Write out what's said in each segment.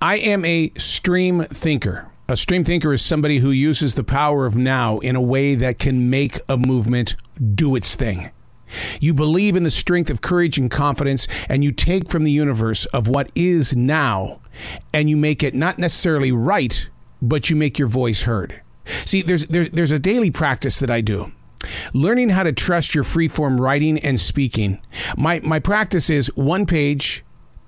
I am a stream thinker. A stream thinker is somebody who uses the power of now in a way that can make a movement do its thing. You believe in the strength of courage and confidence, and you take from the universe of what is now, and you make it not necessarily right, but you make your voice heard. See, there's a daily practice that I do. Learning how to trust your free-form writing and speaking. My practice is 1 page,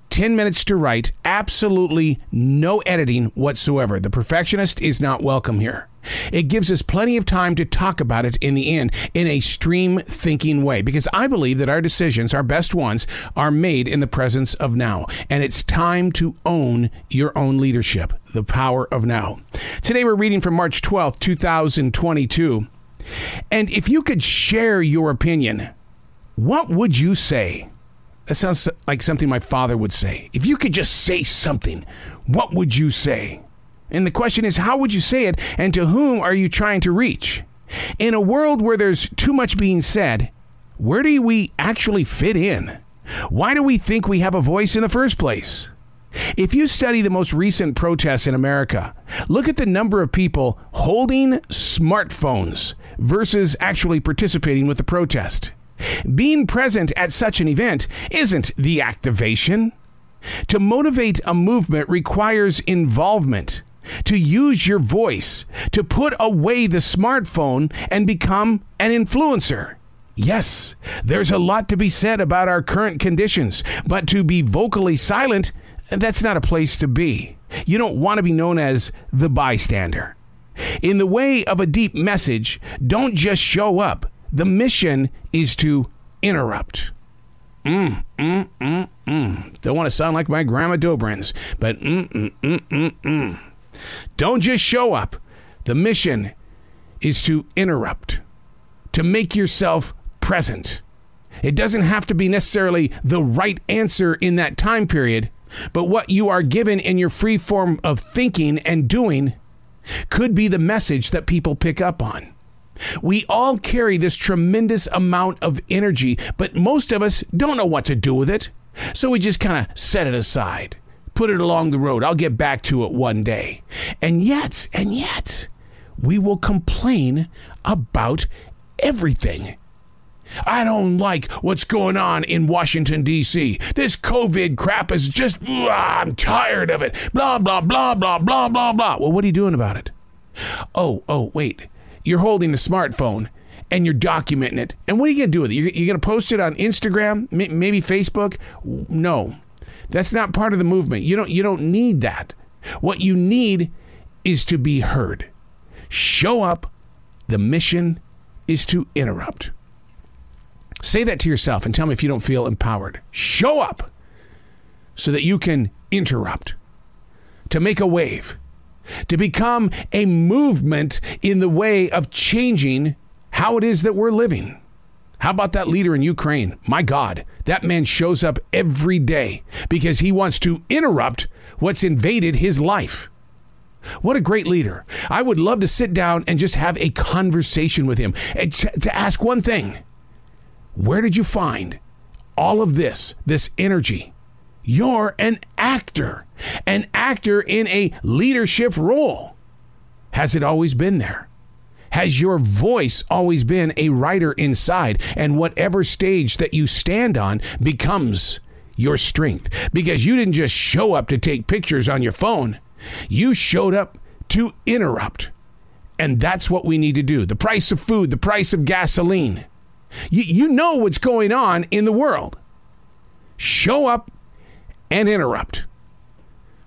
10 minutes to write, absolutely no editing whatsoever. The perfectionist is not welcome here. It gives us plenty of time to talk about it in the end in a stream thinking way, because I believe that our decisions, our best ones, are made in the presence of now. And it's time to own your own leadership, the power of now. Today we're reading from March 12th, 2022. And if you could share your opinion, what would you say? That sounds like something my father would say. If you could just say something, what would you say? And the question is, how would you say it, and to whom are you trying to reach? In a world where there's too much being said, where do we actually fit in? Why do we think we have a voice in the first place? If you study the most recent protests in America, look at the number of people holding smartphones versus actually participating with the protest. Being present at such an event isn't the activation. To motivate a movement requires involvement, to use your voice, to put away the smartphone and become an influencer. Yes, there's a lot to be said about our current conditions, but to be vocally silent, that's not a place to be. You don't want to be known as the bystander. In the way of a deep message, don't just show up. The mission is to interrupt. Don't want to sound like my grandma Dobrins, but Don't just show up. The mission is to interrupt, to make yourself present. It doesn't have to be necessarily the right answer in that time period, but what you are given in your free form of thinking and doing could be the message that people pick up on. We all carry this tremendous amount of energy, but most of us don't know what to do with it. So we just kind of set it aside, put it along the road. I'll get back to it one day. And yet, we will complain about everything. I don't like what's going on in Washington, D.C. This COVID crap is just, I'm tired of it. Blah, blah, blah, blah, blah, blah, blah. Well, what are you doing about it? Oh, wait. You're holding the smartphone and you're documenting it. And what are you going to do with it? You're going to post it on Instagram, maybe Facebook? No, that's not part of the movement. You don't need that. What you need is to be heard. Show up. The mission is to interrupt. Say that to yourself and tell me if you don't feel empowered. Show up so that you can interrupt, to make a wave, to become a movement in the way of changing how it is that we're living. How about that leader in Ukraine? My God, that man shows up every day because he wants to interrupt what's invaded his life. What a great leader. I would love to sit down and just have a conversation with him and to ask one thing. Where did you find all of this energy? You're an actor in a leadership role. Has it always been there? Has your voice always been a writer inside? And whatever stage that you stand on becomes your strength. Because you didn't just show up to take pictures on your phone. You showed up to interrupt. And that's what we need to do. The price of food, the price of gasoline. You know what's going on in the world. Show up and interrupt.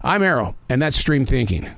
I'm Arrow, and that's Stream Thinking.